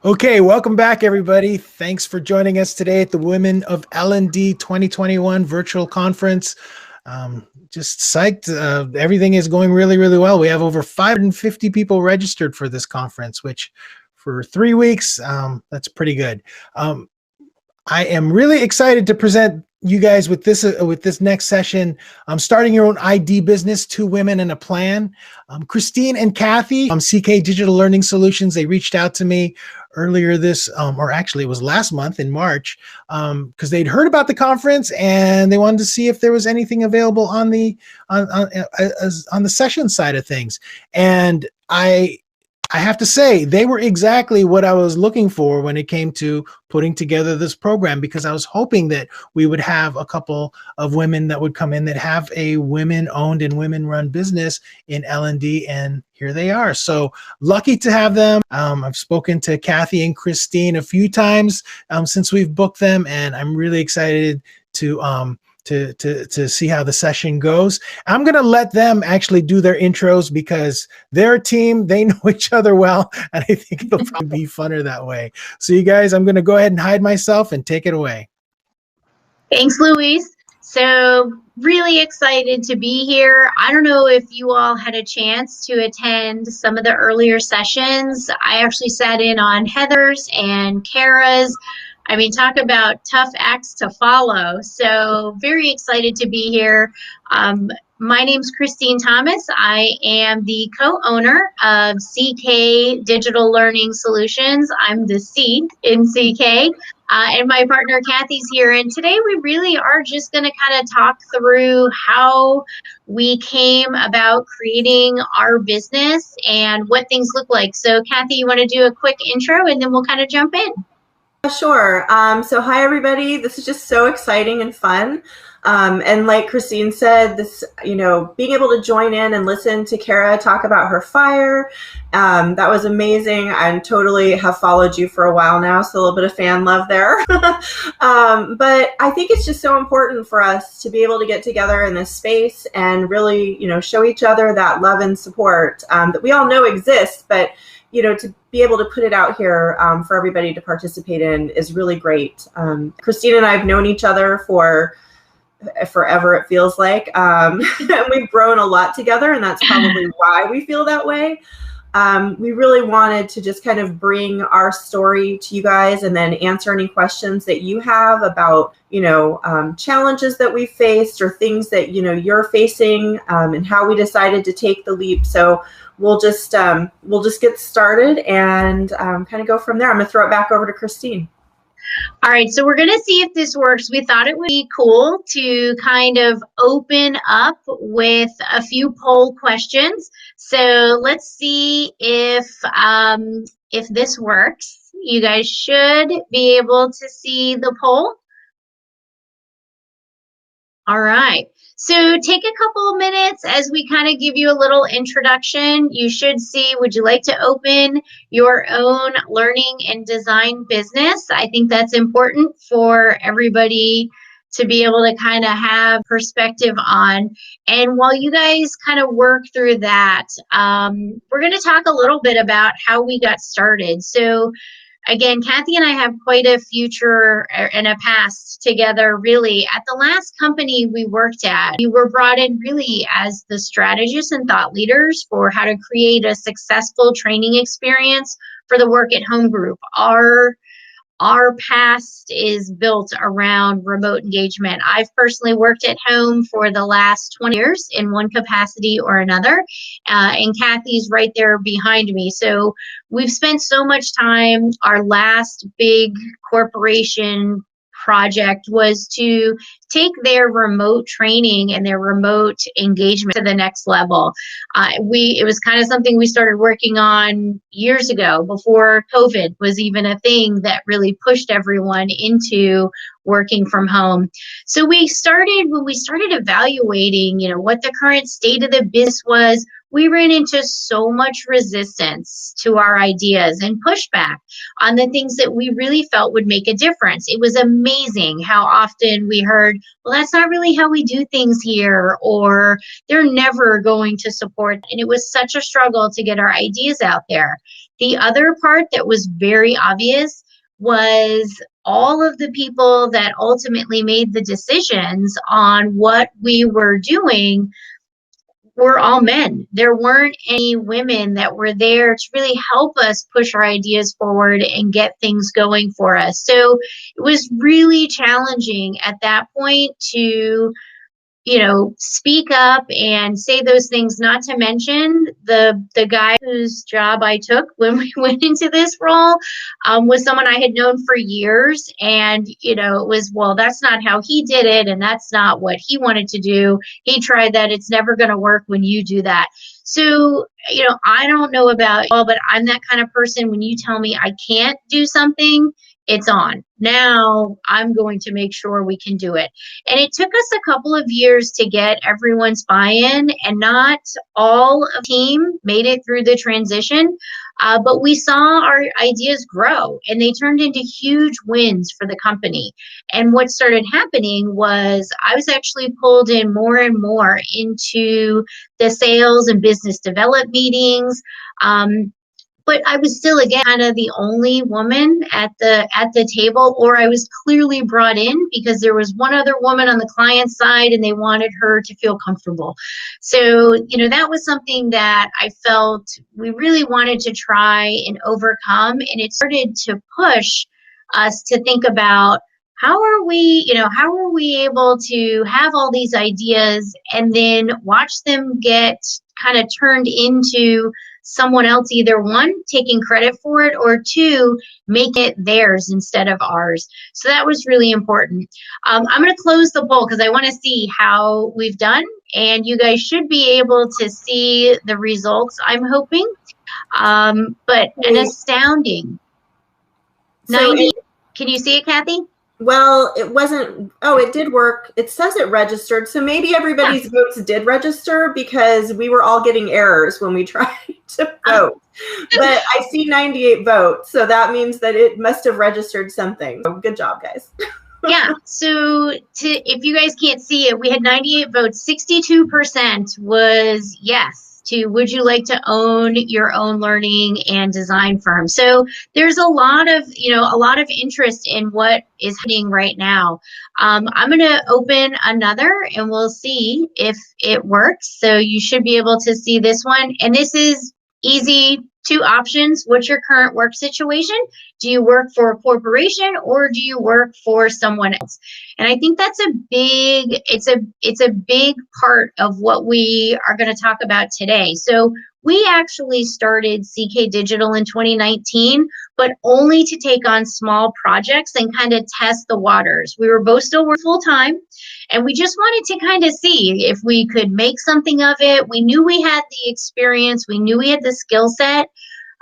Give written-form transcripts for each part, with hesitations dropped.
Okay, welcome back, everybody. Thanks for joining us today at the Women of L&D 2021 virtual conference. Just psyched. Everything is going really, really well. We have over 550 people registered for this conference, which for 3 weeks, that's pretty good. I am really excited to present you guys with this next session. Starting your own ID business, 2 women and a plan. Christine and Kathy from CK Digital Learning Solutions, they reached out to me earlier this, or actually it was last month in March, because they'd heard about the conference and they wanted to see if there was anything available on the session side of things. And I have to say, they were exactly what I was looking for when it came to putting together this program, because I was hoping that we would have a couple of women that would come in that have a women-owned and women-run business in L&D, and here they are. So lucky to have them. I've spoken to Kathy and Christine a few times since we've booked them, and I'm really excited to see how the session goes. I'm going to let them actually do their intros because they're a team, they know each other well, and I think it'll probably be funner that way. So you guys, I'm going to go ahead and hide myself and take it away. Thanks, Luis. So really excited to be here. I don't know if you all had a chance to attend some of the earlier sessions. I actually sat in on Heather's and Kara's. I mean, talk about tough acts to follow. So very excited to be here. My name's Christine Thomas. I am the co-owner of CK Digital Learning Solutions. I'm the C in CK. And my partner Kathy's here. And today we really are just going to kind of talk through how we came about creating our business and what things look like. So Kathy, you want to do a quick intro and then we'll kind of jump in? Sure. So hi, everybody. This is just so exciting and fun. And like Christine said, being able to join in and listen to Kara talk about her fire, that was amazing. I totally have followed you for a while now, so a little bit of fan love there. But I think it's just so important for us to be able to get together in this space and really, show each other that love and support that we all know exists, but to be able to put it out here for everybody to participate in is really great. Christine and I have known each other for forever, it feels like. And we've grown a lot together, and that's probably why we feel that way. We really wanted to just kind of bring our story to you guys and then answer any questions that you have about, challenges that we faced or things that, you're facing and how we decided to take the leap. So we'll just get started and kind of go from there. I'm going to throw it back over to Christine. All right, so we're going to see if this works. We thought it would be cool to kind of open up with a few poll questions. So let's see if this works. You guys should be able to see the poll. All right. So take a couple of minutes as we kind of give you a little introduction. You should see, would you like to open your own learning and design business? I think that's important for everybody to be able to kind of have perspective on. And while you guys kind of work through that, we're going to talk a little bit about how we got started. So again, Kathy and I have quite a future and a past together, really. At the last company we worked at, we were brought in really as the strategists and thought leaders for how to create a successful training experience for the work at home group. Our past is built around remote engagement. I've personally worked at home for the last 20 years in one capacity or another, and Kathy's right there behind me. So we've spent so much time. Our last big corporation project was to take their remote training and their remote engagement to the next level. It was kind of something we started working on years ago, before COVID was even a thing that really pushed everyone into working from home. So when we started evaluating, what the current state of the business was, we ran into so much resistance to our ideas and pushback on the things that we really felt would make a difference. It was amazing how often we heard, well, that's not really how we do things here, or they're never going to support. And it was such a struggle to get our ideas out there. The other part that was very obvious was all of the people that ultimately made the decisions on what we were doing were all men. There weren't any women that were there to really help us push our ideas forward and get things going for us. So it was really challenging at that point to, you know, speak up and say those things, not to mention the guy whose job I took when we went into this role was someone I had known for years. And, you know, it was, well, that's not how he did it. And that's not what he wanted to do. He tried that. It's never going to work when you do that. So, you know, I don't know about y'all, but I'm that kind of person. When you tell me I can't do something, it's on. Now I'm going to make sure we can do it. And it took us a couple of years to get everyone's buy-in, and not all of the team made it through the transition. But we saw our ideas grow, and they turned into huge wins for the company. And what started happening was I was actually pulled in more and more into the sales and business development meetings. But I was still, again, kind of the only woman at the table, or I was clearly brought in because there was one other woman on the client side and they wanted her to feel comfortable. So, you know, that was something that I felt we really wanted to try and overcome. And it started to push us to think about, how are we able to have all these ideas and then watch them get kind of turned into someone else, either one, taking credit for it, or two, make it theirs instead of ours. So that was really important. I'm going to close the poll because I want to see how we've done, and you guys should be able to see the results, I'm hoping. But an astounding 90. Can you see it, Kathy? Well, it wasn't. Oh, it did work. It says it registered. So maybe everybody's votes did register, because we were all getting errors when we tried to vote. But I see 98 votes. So that means that it must have registered something. So good job, guys. Yeah. So if you guys can't see it, we had 98 votes. 62% was yes to, would you like to own your own learning and design firm? So there's a lot of interest in what is happening right now. I'm going to open another and we'll see if it works. So you should be able to see this one. And this is easy. 2 options. What's your current work situation? Do you work for a corporation or do you work for someone else? And I think that's it's a big part of what we are going to talk about today. So we actually started CK Digital in 2019, but only to take on small projects and kind of test the waters. We were both still working full time, and we just wanted to kind of see if we could make something of it. We knew we had the experience, we knew we had the skill set,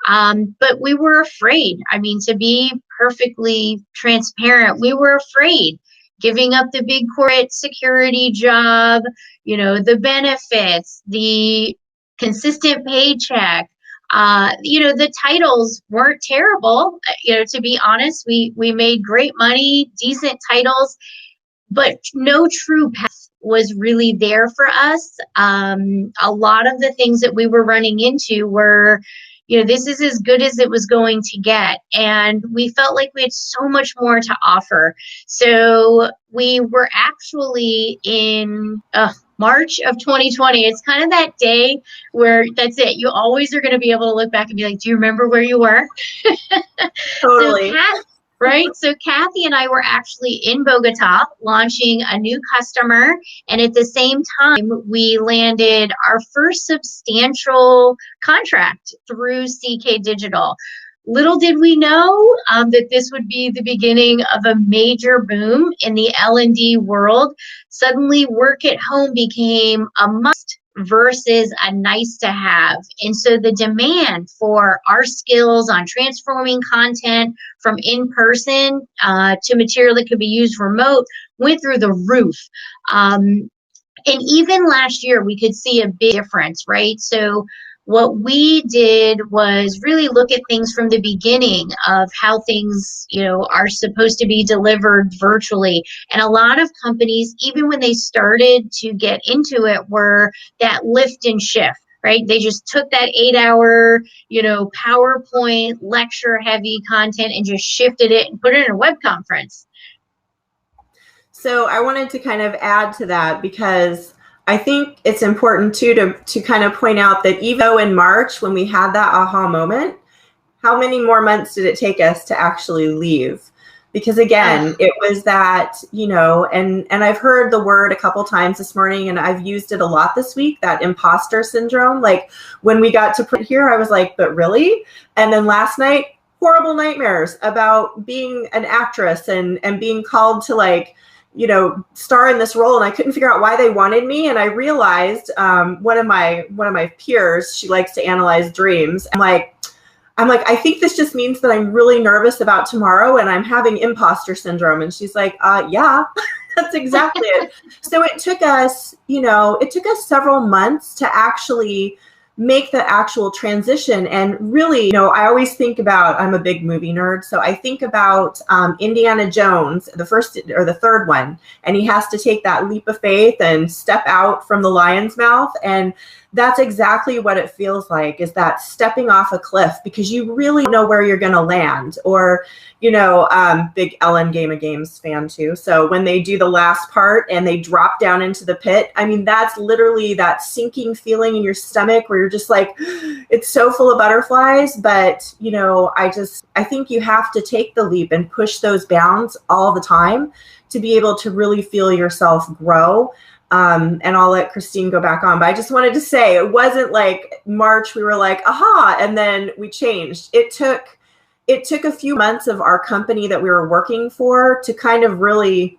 but we were afraid. I mean, to be perfectly transparent, we were afraid giving up the big corporate security job, you know, the benefits, the consistent paycheck. The titles weren't terrible. To be honest, we made great money, decent titles, but no true path was really there for us. A lot of the things that we were running into were, this is as good as it was going to get. And we felt like we had so much more to offer. So we were actually in March of 2020. It's kind of that day where that's it. You always are going to be able to look back and be like, do you remember where you were? Totally. So Kathy and I were actually in Bogota launching a new customer. And at the same time, we landed our first substantial contract through CK Digital. Little did we know that this would be the beginning of a major boom in the L&D world. Suddenly, work at home became a must versus a nice to have. And so the demand for our skills on transforming content from in-person to material that could be used remote went through the roof. And even last year, we could see a big difference, right? So what we did was really look at things from the beginning of how things, are supposed to be delivered virtually. And a lot of companies, even when they started to get into it, were that lift and shift, right? They just took that 8 hour, PowerPoint lecture heavy content and just shifted it and put it in a web conference. So I wanted to kind of add to that, because I think it's important too to kind of point out that even though in March, when we had that aha moment, how many more months did it take us to actually leave? Because again, it was that, and I've heard the word a couple times this morning, and I've used it a lot this week, that imposter syndrome. Like when we got to print here, I was like, but really? And then last night, horrible nightmares about being an actress and being called to star in this role, and I couldn't figure out why they wanted me. And I realized one of my peers, she likes to analyze dreams. I'm like, I think this just means that I'm really nervous about tomorrow and I'm having imposter syndrome. And she's like, yeah, that's exactly it. So it took us several months to actually make the actual transition. And really, I always think about, I'm a big movie nerd, so I think about Indiana Jones, the first or the third one, and he has to take that leap of faith and step out from the lion's mouth. And that's exactly what it feels like, is that stepping off a cliff, because you really don't know where you're going to land. Or, big Ellen Game of Games fan too. So when they do the last part and they drop down into the pit, I mean, that's literally that sinking feeling in your stomach where you're just like, it's so full of butterflies. But, I think you have to take the leap and push those bounds all the time to be able to really feel yourself grow. And I'll let Christine go back on, but I just wanted to say, it wasn't like March, we were like, aha, and then we changed. It took a few months of our company that we were working for to kind of really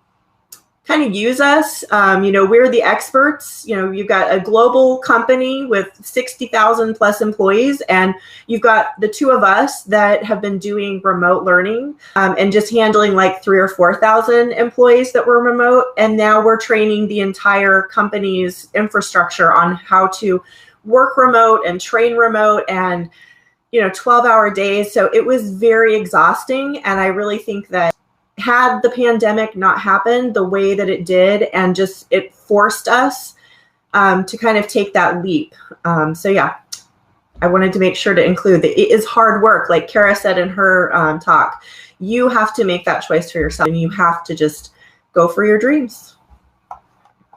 use us. We're the experts. You've got a global company with 60,000 plus employees, and you've got the two of us that have been doing remote learning and just handling like 3,000 or 4,000 employees that were remote. And now we're training the entire company's infrastructure on how to work remote and train remote, and 12-hour days. So it was very exhausting. And I really think that had the pandemic not happened the way that it did, and just it forced us to kind of take that leap. So yeah, I wanted to make sure to include that it is hard work. Like Kara said in her talk, you have to make that choice for yourself, and you have to just go for your dreams.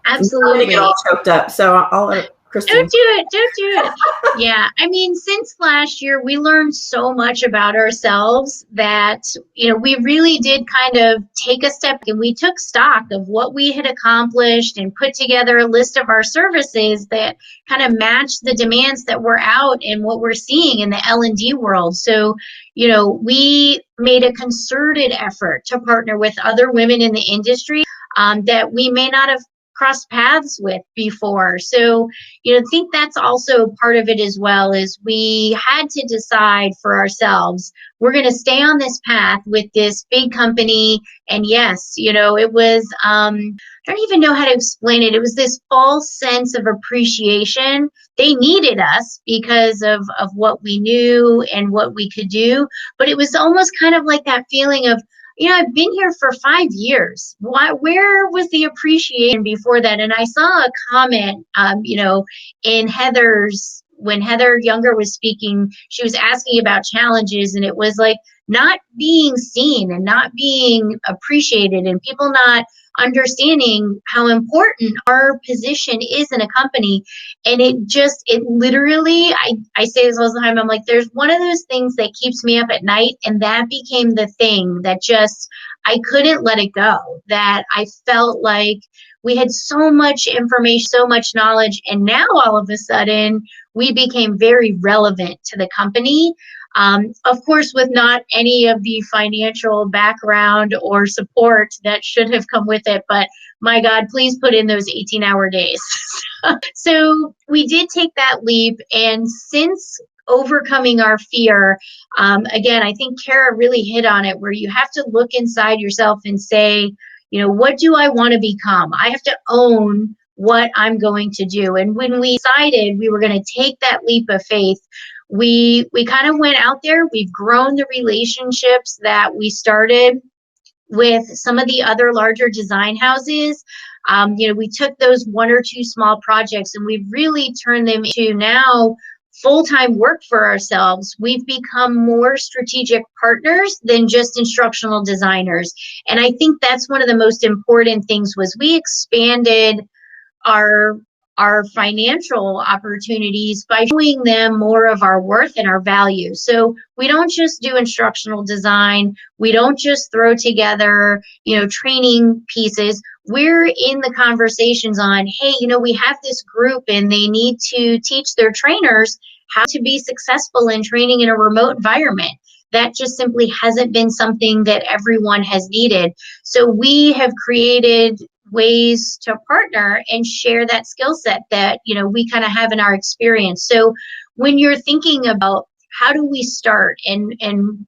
Absolutely. I'm gonna get all choked up, so I'll let Christine. Don't do it. Yeah. I mean, since last year, we learned so much about ourselves that, we really did kind of take a step, and we took stock of what we had accomplished and put together a list of our services that kind of matched the demands that were out and what we're seeing in the L&D world. So, we made a concerted effort to partner with other women in the industry that we may not have crossed paths with before. So, I think that's also part of it as well, is we had to decide for ourselves, we're going to stay on this path with this big company. And yes, it was, I don't even know how to explain it. It was this false sense of appreciation. They needed us because of what we knew and what we could do. But it was almost kind of like that feeling of, I've been here for 5 years. Where was the appreciation before that? And I saw a comment, in Heather's, when Heather Younger was speaking, she was asking about challenges, and it was like not being seen and not being appreciated, and people not understanding how important our position is in a company. And it literally, I say this all the time, I'm like, there's one of those things that keeps me up at night, and that became the thing that just, I couldn't let it go, that I felt like we had so much information, so much knowledge, and now all of a sudden we became very relevant to the company. Of course, with not any of the financial background or support that should have come with it, but my God, please put in those 18-hour days. So we did take that leap, and since overcoming our fear, again, I think Kara really hit on it, where you have to look inside yourself and say, what do I want to become? I have to own what I'm going to do. And when we decided we were going to take that leap of faith, we kind of went out there. We've grown the relationships that we started with some of the other larger design houses. We took those one or two small projects and we've really turned them into now full-time work for ourselves. We've become more strategic partners than just instructional designers. And I think that's one of the most important things was we expanded our financial opportunities by showing them more of our worth and our value. So we don't just do instructional design. We don't just throw together, training pieces. We're in the conversations on, hey, we have this group and they need to teach their trainers how to be successful in training in a remote environment. That just simply hasn't been something that everyone has needed. So we have created ways to partner and share that skill set that we kind of have in our experience. So when you're thinking about how do we start and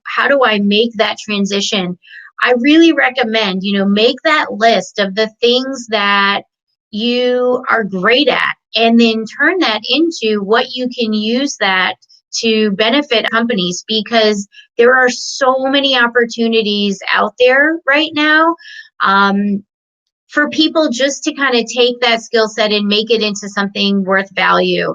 how do I make that transition, I really recommend make that list of the things that you are great at and then turn that into what you can use that to benefit companies, because there are so many opportunities out there right now for people just to kind of take that skill set and make it into something worth value.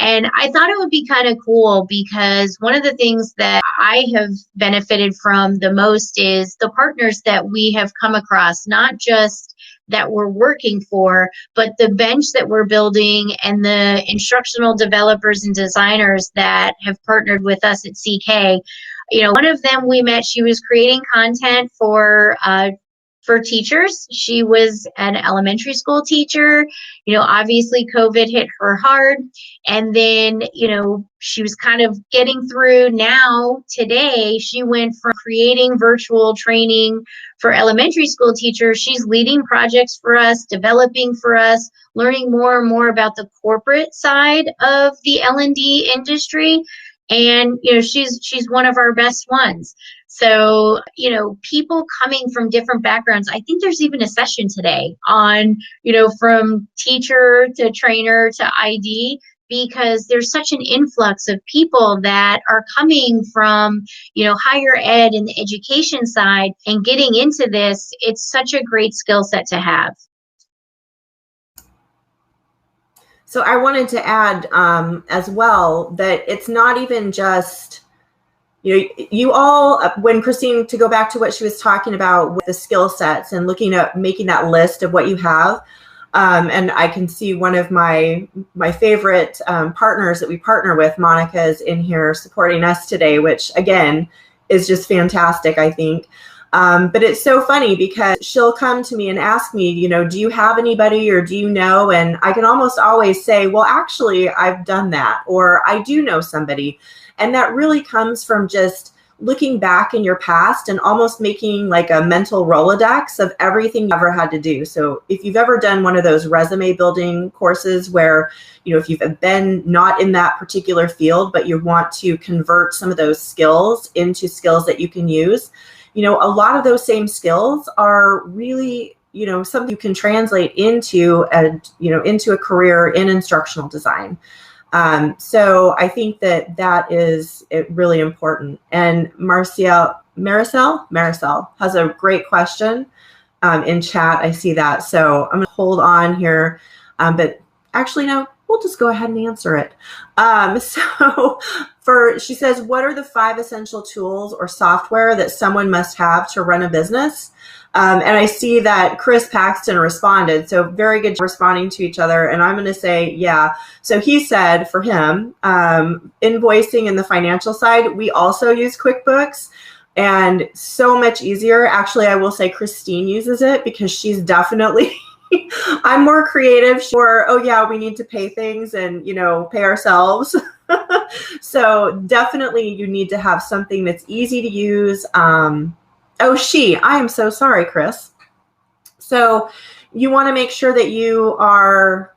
And I thought it would be kind of cool because one of the things that I have benefited from the most is the partners that we have come across, not just that we're working for, but the bench that we're building and the instructional developers and designers that have partnered with us at CK. One of them we met, she was creating content for teachers. She was an elementary school teacher. Obviously COVID hit her hard. And then, she was kind of getting through. Now, today, she went from creating virtual training for elementary school teachers. She's leading projects for us, developing for us, learning more and more about the corporate side of the L&D industry. And, she's one of our best ones. So, people coming from different backgrounds, I think there's even a session today on, from teacher to trainer to ID, because there's such an influx of people that are coming from, higher ed and the education side and getting into this. It's such a great skill set to have. So I wanted to add as well that it's not even just, you all, when Christine, to go back to what she was talking about with the skill sets and looking at making that list of what you have. And I can see one of my favorite partners that we partner with, Monica, is in here supporting us today, which again is just fantastic, I think. But it's so funny because she'll come to me and ask me, do you have anybody or do you know? And I can almost always say, well, actually, I've done that, or I do know somebody. And that really comes from just looking back in your past and almost making like a mental Rolodex of everything you ever had to do. So if you've ever done one of those resume building courses where, if you've been not in that particular field, but you want to convert some of those skills into skills that you can use, a lot of those same skills are really, something you can translate into a career in instructional design. So I think that is really important. And Maricel has a great question in chat. I see that. So I'm going to hold on here. But actually, no, we'll just go ahead and answer it. She says, what are the 5 essential tools or software that someone must have to run a business? And I see that Chris Paxton responded. So very good responding to each other. And I'm going to say, yeah. So he said for him, invoicing and the financial side, we also use QuickBooks, and so much easier. Actually, I will say Christine uses it because she's definitely, I'm more creative. Sure. Oh yeah, we need to pay things and, pay ourselves. So definitely you need to have something that's easy to use. I am so sorry, Chris. So you want to make sure that you are,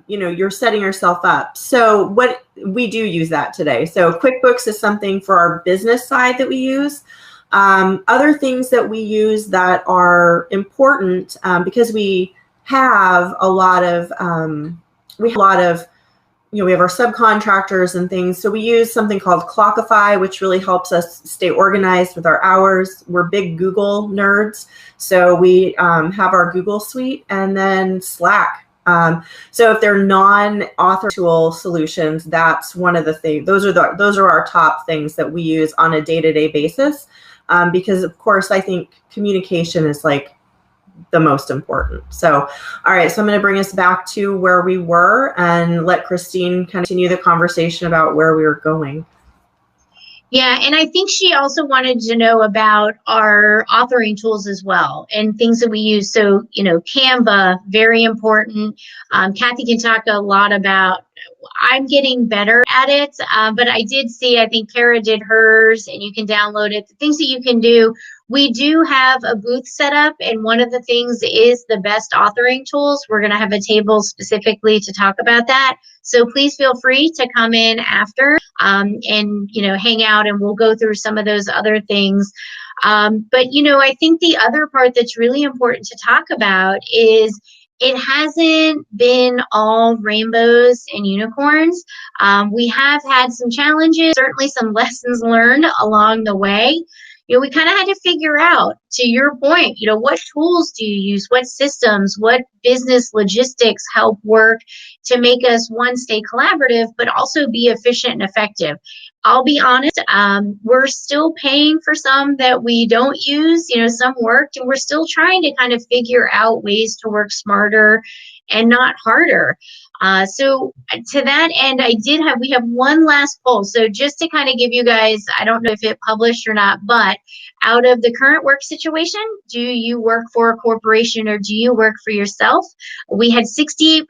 you're setting yourself up. So what we do use that today. So QuickBooks is something for our business side that we use. Other things that we use that are important because we have a lot of, we have our subcontractors and things. So we use something called Clockify, which really helps us stay organized with our hours. We're big Google nerds. So we have our Google suite, and then Slack. So if they're non-author tool solutions, that's one of the things. Those are our top things that we use on a day-to-day basis. Because of course, I think communication is like the most important. So, all right, so I'm going to bring us back to where we were and let Christine continue the conversation about where we were going. Yeah, and I think she also wanted to know about our authoring tools as well and things that we use. So, Canva, very important. Kathy can talk a lot about, I'm getting better at it, but I did see, I think Kara did hers, and you can download it. The things that you can do, we do have a booth set up, and one of the things is the best authoring tools. We're going to have a table specifically to talk about that. So please feel free to come in after and hang out, and we'll go through some of those other things. But I think the other part that's really important to talk about is it hasn't been all rainbows and unicorns. We have had some challenges, certainly some lessons learned along the way. We kind of had to figure out, to your point, what tools do you use, what systems, what business logistics help work to make us, one, stay collaborative, but also be efficient and effective. I'll be honest, we're still paying for some that we don't use. Some worked, and we're still trying to kind of figure out ways to work smarter and not harder. So to that end, we have one last poll. So just to kind of give you guys, I don't know if it published or not, but out of the current work situation, do you work for a corporation or do you work for yourself? We had 68%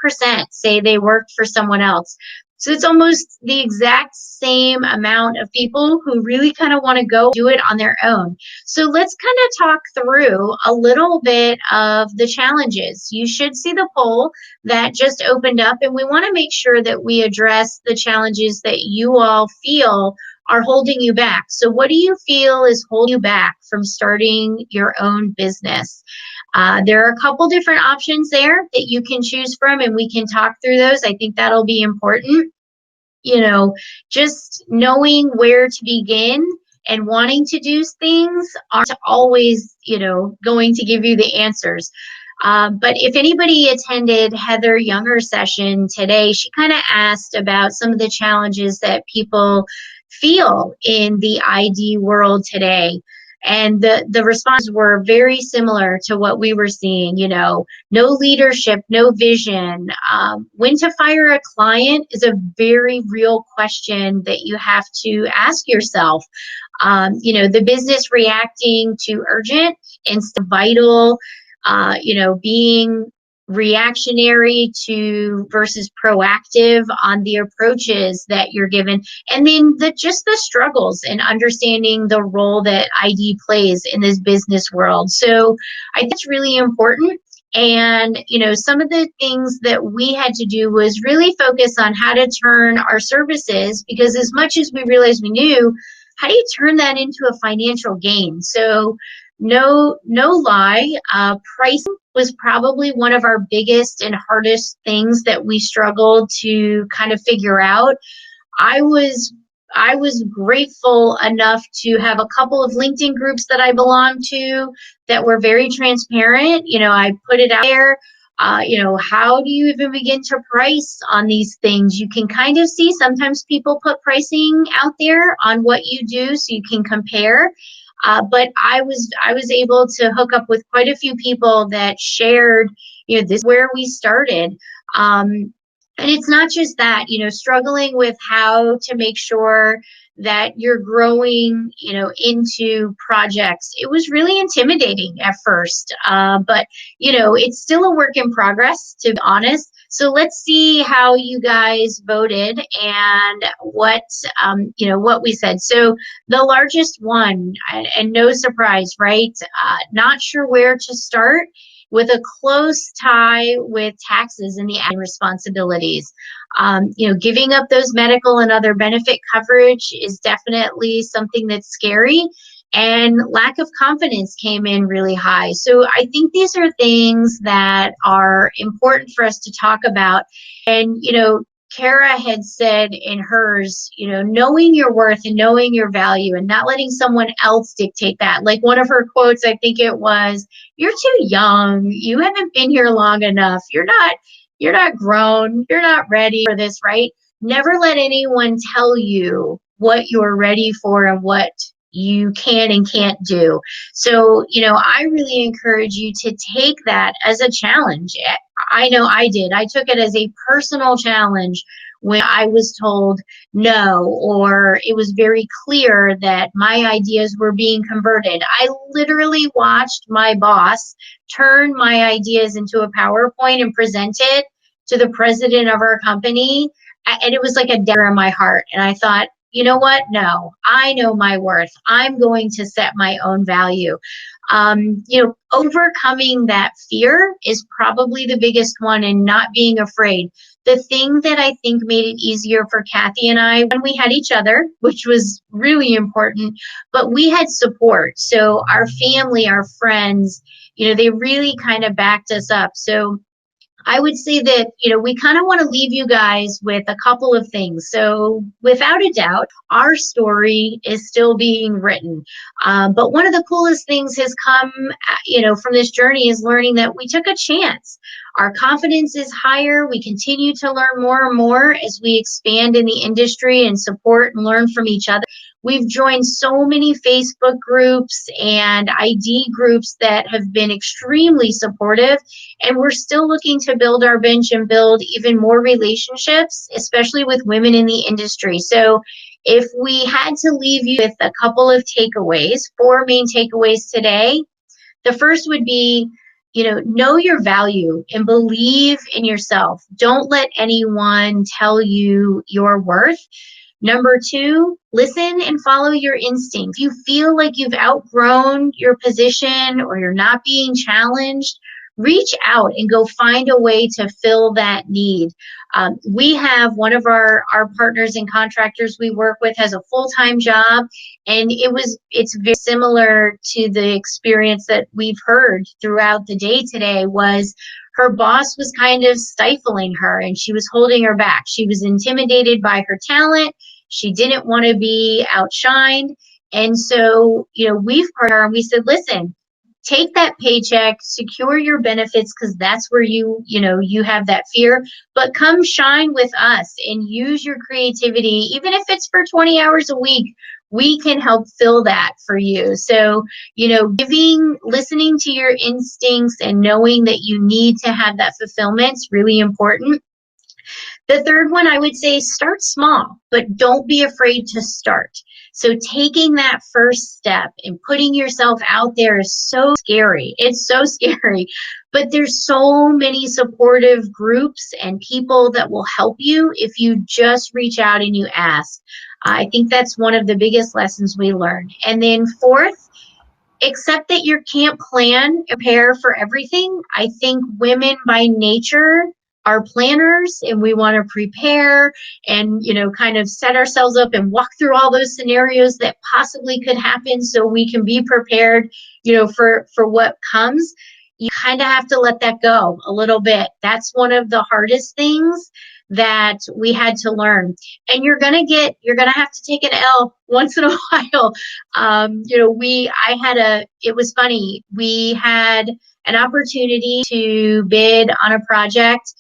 say they worked for someone else. So it's almost the exact same amount of people who really kind of want to go do it on their own. So let's kind of talk through a little bit of the challenges. You should see the poll that just opened up, and we want to make sure that we address the challenges that you all feel are holding you back. So what do you feel is holding you back from starting your own business? There are a couple different options there that you can choose from, and we can talk through those. I think that'll be important. Just knowing where to begin and wanting to do things aren't always, going to give you the answers. But if anybody attended Heather Younger's session today, she kind of asked about some of the challenges that people feel in the ID world today. And the responses were very similar to what we were seeing, no leadership, no vision. When to fire a client is a very real question that you have to ask yourself. The business reacting to urgent instead of vital, being reactionary to versus proactive on the approaches that you're given, and then the struggles in understanding the role that ID plays in this business world. So I think it's really important. And some of the things that we had to do was really focus on how to turn our services, because as much as we realized we knew, how do you turn that into a financial gain? So no lie, pricing was probably one of our biggest and hardest things that we struggled to kind of figure out. I was grateful enough to have a couple of LinkedIn groups that I belonged to that were very transparent. I put it out there. How do you even begin to price on these things? You can kind of see sometimes people put pricing out there on what you do so you can compare. But I was able to hook up with quite a few people that shared, this is where we started. And it's not just that, struggling with how to make sure that you're growing, into projects. It was really intimidating at first, but, it's still a work in progress, to be honest. So let's see how you guys voted and what we said. So the largest one, and no surprise, right? Not sure where to start, with a close tie with taxes and the admin responsibilities. Giving up those medical and other benefit coverage is definitely something that's scary. and lack of confidence came in really high. So I think these are things that are important for us to talk about. And, Kara had said in hers, knowing your worth and knowing your value and not letting someone else dictate that. Like one of her quotes, I think it was, "You're too young. You haven't been here long enough. You're not grown. You're not ready for this," right? Never let anyone tell you what you're ready for and what you can and can't do. So, I really encourage you to take that as a challenge. I know I did. I took it as a personal challenge when I was told no, or it was very clear that my ideas were being converted. I literally watched my boss turn my ideas into a PowerPoint and present it to the president of our company. And it was like a dagger in my heart. And I thought, you know what? No, I know my worth. I'm going to set my own value. Overcoming that fear is probably the biggest one, and not being afraid. The thing that I think made it easier for Kathy and I when we had each other, which was really important, but we had support. So our family, our friends, they really kind of backed us up. So I would say that, we kind of want to leave you guys with a couple of things. So without a doubt, our story is still being written. But one of the coolest things has come, from this journey is learning that we took a chance. Our confidence is higher. We continue to learn more and more as we expand in the industry and support and learn from each other. We've joined so many Facebook groups and ID groups that have been extremely supportive, and we're still looking to build our bench and build even more relationships, especially with women in the industry. So if we had to leave you with a couple of takeaways, 4 main takeaways today, the first would be, know your value and believe in yourself. Don't let anyone tell you your worth. Number 2, listen and follow your instincts. If you feel like you've outgrown your position or you're not being challenged, reach out and go find a way to fill that need. We have one of our partners and contractors we work with has a full-time job, and it's very similar to the experience that we've heard throughout the day today. Was her boss was kind of stifling her and she was holding her back. She was intimidated by her talent. She didn't want to be outshined. And so, we've partnered her and we said, listen, take that paycheck, secure your benefits, because that's where you have that fear, but come shine with us and use your creativity. Even if it's for 20 hours a week, we can help fill that for you. So, listening to your instincts and knowing that you need to have that fulfillment is really important. The third one, I would say, start small, but don't be afraid to start. So taking that first step and putting yourself out there is so scary. It's so scary, but there's so many supportive groups and people that will help you if you just reach out and you ask. I think that's one of the biggest lessons we learned. And then fourth, accept that you can't plan, prepare for everything. I think women by nature are planners, and we want to prepare and, kind of set ourselves up and walk through all those scenarios that possibly could happen so we can be prepared, for what comes. You kind of have to let that go a little bit. That's one of the hardest things that we had to learn. And you're going to have to take an L once in a while. It was funny. We had an opportunity to bid on a project.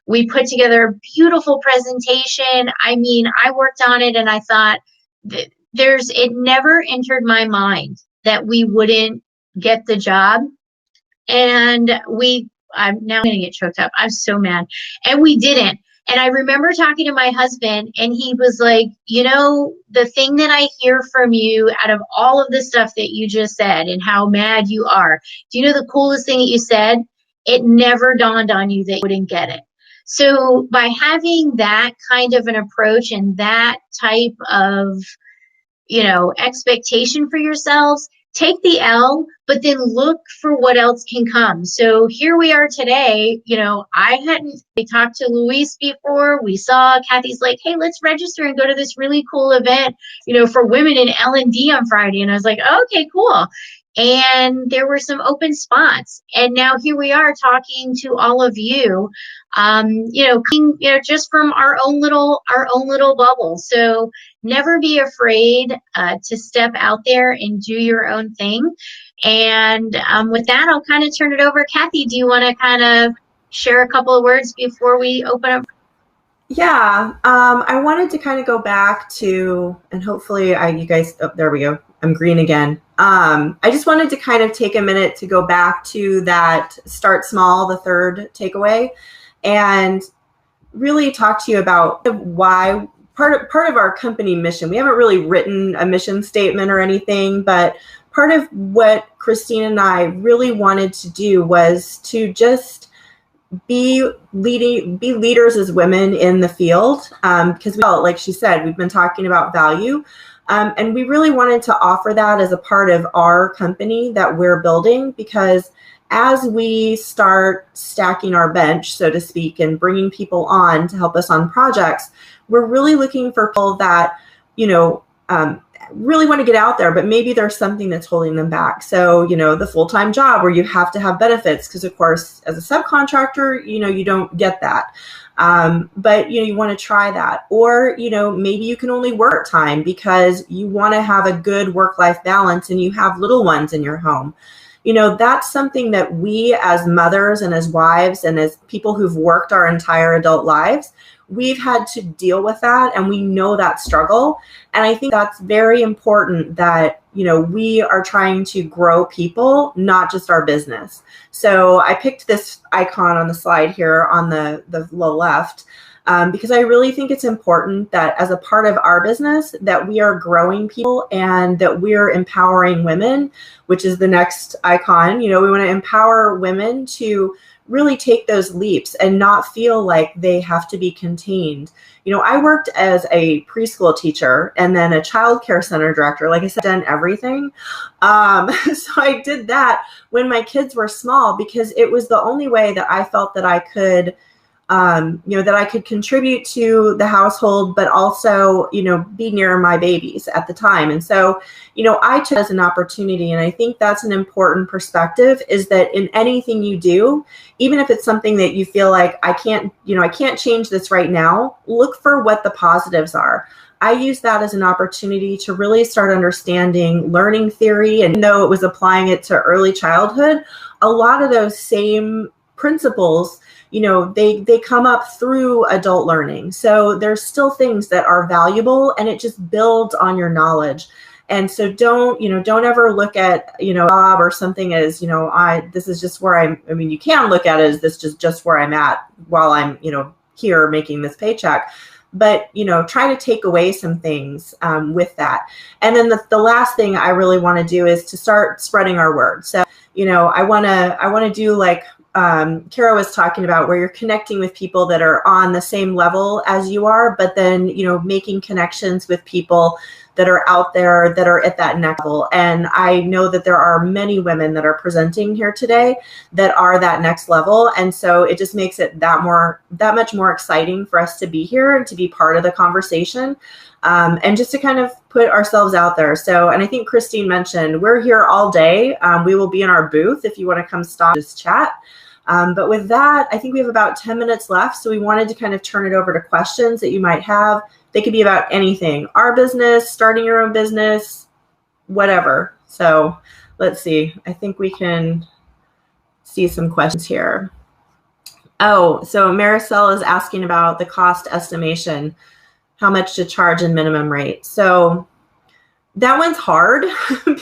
We put together a beautiful presentation. I mean, I worked on it and I thought it never entered my mind that we wouldn't get the job. And I'm now going to get choked up. I'm so mad. And we didn't. And I remember talking to my husband and he was like, the thing that I hear from you out of all of the stuff that you just said and how mad you are, do you know the coolest thing that you said? It never dawned on you that you wouldn't get it. So by having that kind of an approach and that type of, expectation for yourselves, take the L, but then look for what else can come. So here we are today. We talked to Luis before. We saw Kathy's like, hey, let's register and go to this really cool event, for women in L&D on Friday. And I was like, okay, cool. And there were some open spots. And now here we are talking to all of you, just from our own little bubble. So never be afraid to step out there and do your own thing. And with that, I'll kind of turn it over. Kathy, do you want to kind of share a couple of words before we open up? Yeah, I wanted to kind of go back to, and hopefully you guys, oh, there we go. I'm green again. I just wanted to kind of take a minute to go back to that start small, the third takeaway, and really talk to you about why part of our company mission. We haven't really written a mission statement or anything, but part of what Christine and I really wanted to do was to just be leaders as women in the field, because like she said, we've been talking about value, and we really wanted to offer that as a part of our company that we're building, because as we start stacking our bench, so to speak, and bringing people on to help us on projects, we're really looking for people that really want to get out there, but maybe there's something that's holding them back. So, the full-time job where you have to have benefits, because of course, as a subcontractor, you don't get that. But, you want to try that. Or, maybe you can only work part-time because you want to have a good work-life balance and you have little ones in your home. That's something that we as mothers and as wives and as people who've worked our entire adult lives, we've had to deal with that, and we know that struggle. And I think that's very important that, we are trying to grow people, not just our business. So I picked this icon on the slide here on the left, because I really think it's important that as a part of our business that we are growing people and that we're empowering women, which is the next icon. We want to empower women to really take those leaps and not feel like they have to be contained. I worked as a preschool teacher and then a child care center director. Like I said, done everything. So I did that when my kids were small, because it was the only way that I felt that I could that I could contribute to the household, but also, be near my babies at the time. And so, I took it as an opportunity. And I think that's an important perspective, is that in anything you do, even if it's something that you feel like I can't change this right now, look for what the positives are. I use that as an opportunity to really start understanding learning theory. And though it was applying it to early childhood, a lot of those same principles, they come up through adult learning. So there's still things that are valuable, and it just builds on your knowledge. And so don't ever look at, a job or something as, this is just where you can look at it as this just where I'm at while I'm, here making this paycheck. But, try to take away some things with that. And then the last thing I really want to do is to start spreading our word. So, I want to do like Kara was talking about, where you're connecting with people that are on the same level as you are, but then, making connections with people that are out there that are at that next level. And I know that there are many women that are presenting here today that are that next level. And so it just makes it that much more exciting for us to be here and to be part of the conversation. And just to kind of put ourselves out there. So, and I think Christine mentioned, we're here all day. We will be in our booth if you want to come stop this chat. But with that, I think we have about 10 minutes left. So we wanted to kind of turn it over to questions that you might have. They could be about anything, our business, starting your own business, whatever. So let's see. I think we can see some questions here. Oh, so Maricel is asking about the cost estimation, how much to charge and minimum rate. So that one's hard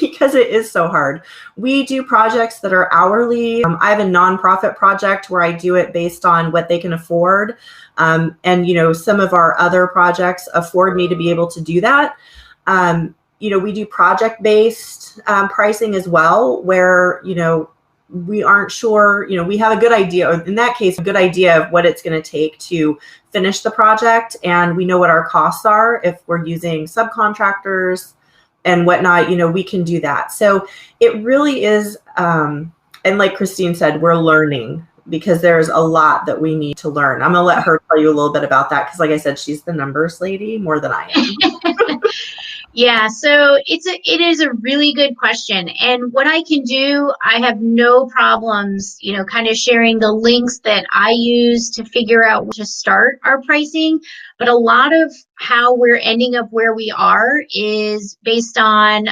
because it is so hard. We do projects that are hourly. I have a nonprofit project where I do it based on what they can afford. And, some of our other projects afford me to be able to do that. We do project-based pricing as well, where, we aren't sure, we have a good idea, in that case, a good idea of what it's going to take to finish the project. And we know what our costs are if we're using subcontractors, and whatnot, we can do that. So it really is, and like Christine said, we're learning, because there's a lot that we need to learn. I'm gonna let her tell you a little bit about that, because like I said, she's the numbers lady more than I am. Yeah, so it is a really good question. And what I can do, I have no problems, kind of sharing the links that I use to figure out where to start our pricing. But a lot of how we're ending up where we are is based on,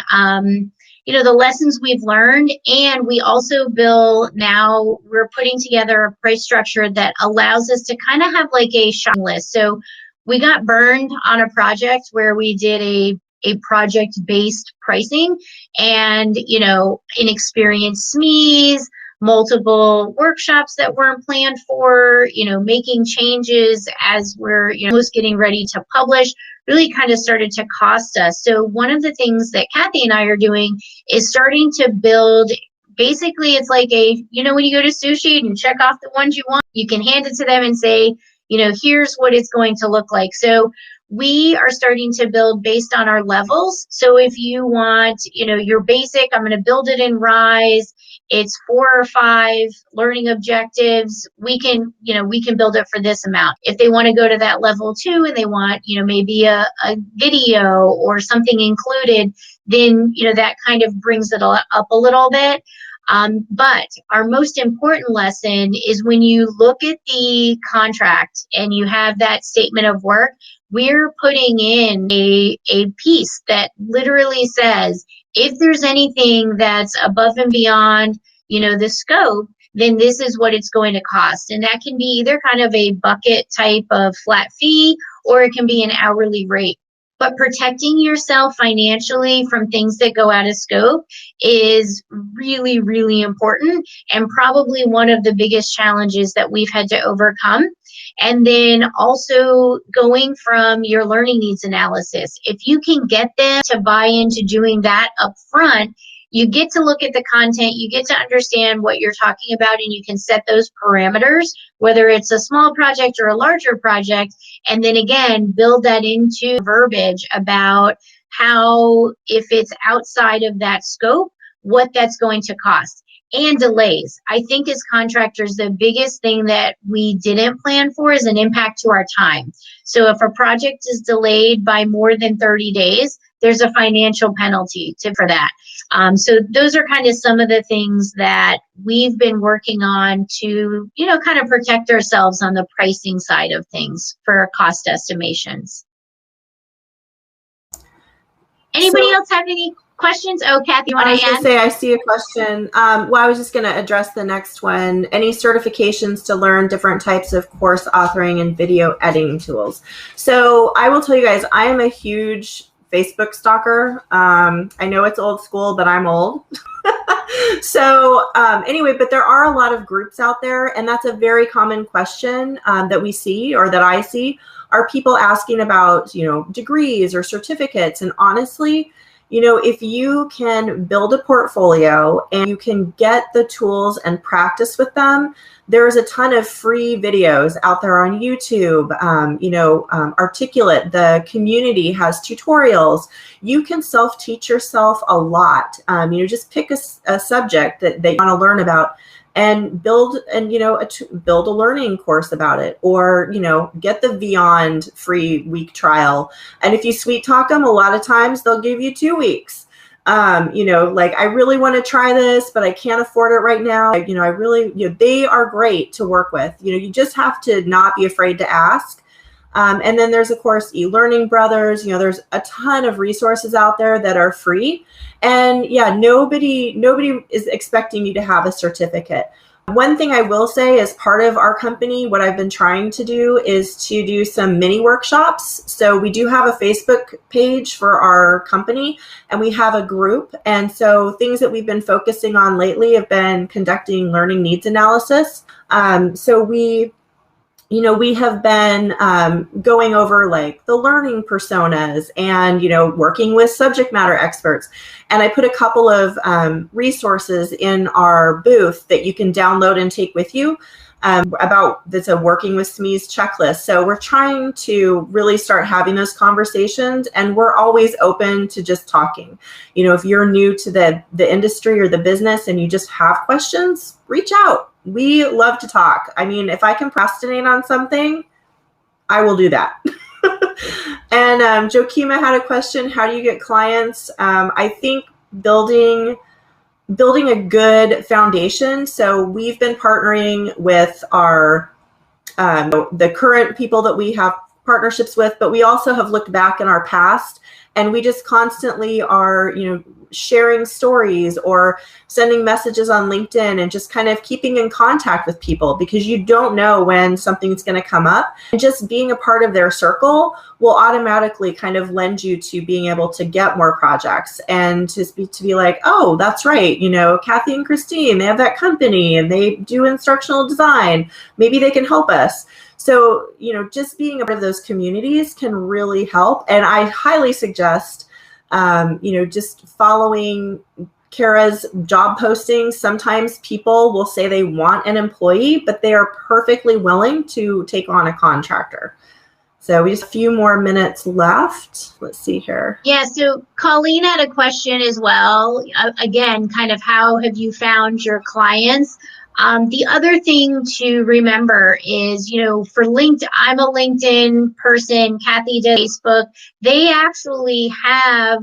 the lessons we've learned. And we also, Bill, now we're putting together a price structure that allows us to kind of have like a shopping list. So we got burned on a project where we did a project-based pricing, and inexperienced SMEs, multiple workshops that weren't planned for, making changes as we're almost getting ready to publish, really kind of started to cost us. So one of the things that Kathy and I are doing is starting to build. Basically, it's like when you go to sushi and you check off the ones you want, you can hand it to them and say, here's what it's going to look like. So we are starting to build based on our levels. So if you want, your basic, I'm going to build it in Rise. It's 4 or 5 learning objectives. We can build it for this amount. If they want to go to that level 2 and they want, maybe a video or something included, then, that kind of brings it up a little bit. But our most important lesson is when you look at the contract and you have that statement of work, we're putting in a piece that literally says, if there's anything that's above and beyond, the scope, then this is what it's going to cost. And that can be either kind of a bucket type of flat fee, or it can be an hourly rate. But protecting yourself financially from things that go out of scope is really, really important, and probably one of the biggest challenges that we've had to overcome. And then also going from your learning needs analysis. If you can get them to buy into doing that up front, you get to look at the content, you get to understand what you're talking about, and you can set those parameters, whether it's a small project or a larger project, and then again, build that into verbiage about how, if it's outside of that scope, what that's going to cost. And delays. I think as contractors, the biggest thing that we didn't plan for is an impact to our time. So if a project is delayed by more than 30 days, there's a financial penalty for that. So those are kind of some of the things that we've been working on to, kind of protect ourselves on the pricing side of things for cost estimations. Anybody else have any questions? Oh, Kathy, you want to add? I was going to say, I see a question. Well, I was just going to address the next one. Any certifications to learn different types of course authoring and video editing tools? So I will tell you guys, I am a huge Facebook stalker. I know it's old school, but I'm old. So anyway, but there are a lot of groups out there, and that's a very common question that we see, or that I see, are people asking about, degrees or certificates. And honestly, if you can build a portfolio and you can get the tools and practice with them, there's a ton of free videos out there on YouTube. Articulate, the community has tutorials. You can self-teach yourself a lot. Just pick a subject that you want to learn about and build build a learning course about it, or get the Beyond free week trial. And if you sweet talk them, a lot of times they'll give you 2 weeks. Like, I really want to try this, but I can't afford it right now. They are great to work with. You just have to not be afraid to ask. And then there's, of course, eLearning Brothers. There's a ton of resources out there that are free. And yeah, nobody is expecting you to have a certificate. One thing I will say, as part of our company, what I've been trying to do is to do some mini workshops. So we do have a Facebook page for our company, and we have a group. And so things that we've been focusing on lately have been conducting learning needs analysis. So we we have been going over like the learning personas and, working with subject matter experts. And I put a couple of resources in our booth that you can download and take with you about that's a working with SMEs checklist. So we're trying to really start having those conversations, and we're always open to just talking. If you're new to the industry or the business and you just have questions, reach out. We love to talk. I mean, if I can procrastinate on something, I will do that. And Jokima had a question: how do you get clients? I think building a good foundation. So we've been partnering with our the current people that we have partnerships with, but we also have looked back in our past, and we just constantly are, sharing stories or sending messages on LinkedIn and just kind of keeping in contact with people, because you don't know when something's going to come up. And just being a part of their circle will automatically kind of lend you to being able to get more projects and to be like, oh, that's right. Kathy and Christine, they have that company and they do instructional design. Maybe they can help us. So, just being a part of those communities can really help. And I highly suggest, just following Kara's job postings. Sometimes people will say they want an employee, but they are perfectly willing to take on a contractor. So we just have a few more minutes left. Let's see here. Yeah, so Colleen had a question as well. Again, kind of how have you found your clients? The other thing to remember is, for LinkedIn, I'm a LinkedIn person, Kathy does Facebook. They actually have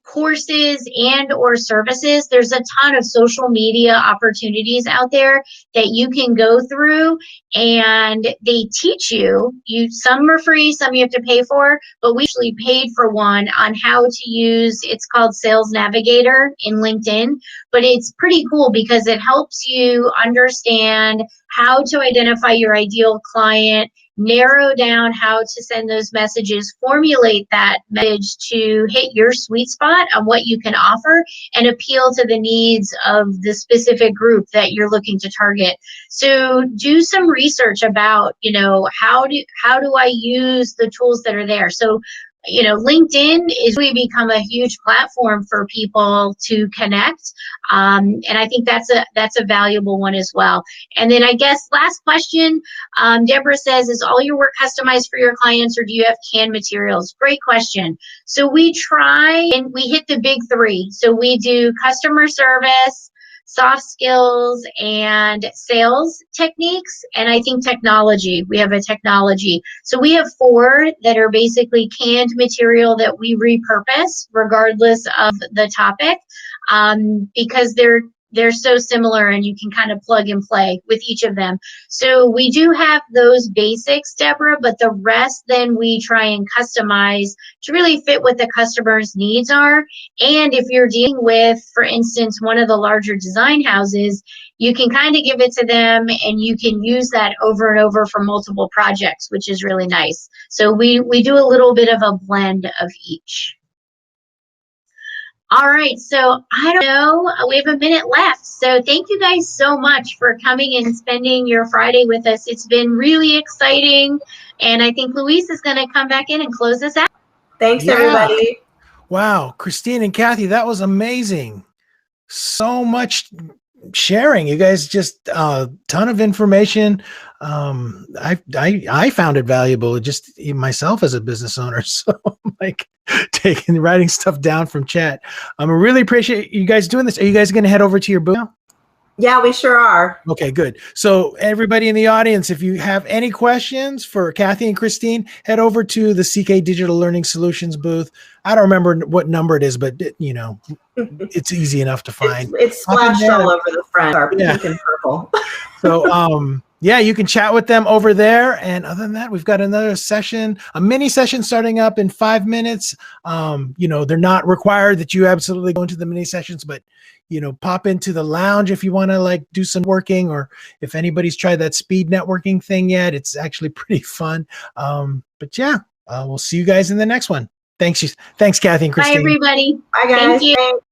courses and or services. There's a ton of social media opportunities out there that you can go through, and they teach you. Some are free, some you have to pay for, but we actually paid for one on how to use, it's called Sales Navigator in LinkedIn, but it's pretty cool because it helps you understand how to identify your ideal client, narrow down how to send those messages, formulate that message to hit your sweet spot on what you can offer and appeal to the needs of the specific group that you're looking to target. So do some research about, how do I use the tools that are there? So LinkedIn is really become a huge platform for people to connect. And I think that's a valuable one as well. And then I guess last question, Deborah says, is all your work customized for your clients, or do you have canned materials? Great question. So we try and we hit the big three. So we do customer service, soft skills, and sales techniques, and I think technology. We have a technology. So we have 4 that are basically canned material that we repurpose regardless of the topic, because they're so similar and you can kind of plug and play with each of them. So we do have those basics, Deborah, but the rest then we try and customize to really fit what the customer's needs are. And if you're dealing with, for instance, one of the larger design houses, you can kind of give it to them and you can use that over and over for multiple projects, which is really nice. So we do a little bit of a blend of each. All right, so I don't know, we have a minute left. So thank you guys so much for coming and spending your Friday with us. It's been really exciting, and I think Luis is going to come back in and close us out. Thanks, everybody. Wow, Christine and Kathy, that was amazing. So much sharing. You guys just a ton of information. I found it valuable just myself as a business owner. So I'm like writing stuff down from chat. I really appreciate you guys doing this. Are you guys going to head over to your booth now? Yeah, we sure are. Okay, good. So everybody in the audience, if you have any questions for Kathy and Christine, head over to the CK Digital Learning Solutions booth. I don't remember what number it is, but it's easy enough to find. It's splashed all over the front, pink and purple. So yeah, you can chat with them over there. And other than that, we've got another session, a mini session starting up in 5 minutes. They're not required that you absolutely go into the mini sessions, but pop into the lounge if you want to do some working, or if anybody's tried that speed networking thing yet, it's actually pretty fun. But yeah, we'll see you guys in the next one. Thanks, Kathy and Christine. Bye, everybody. Bye, guys. Thank you. Thanks.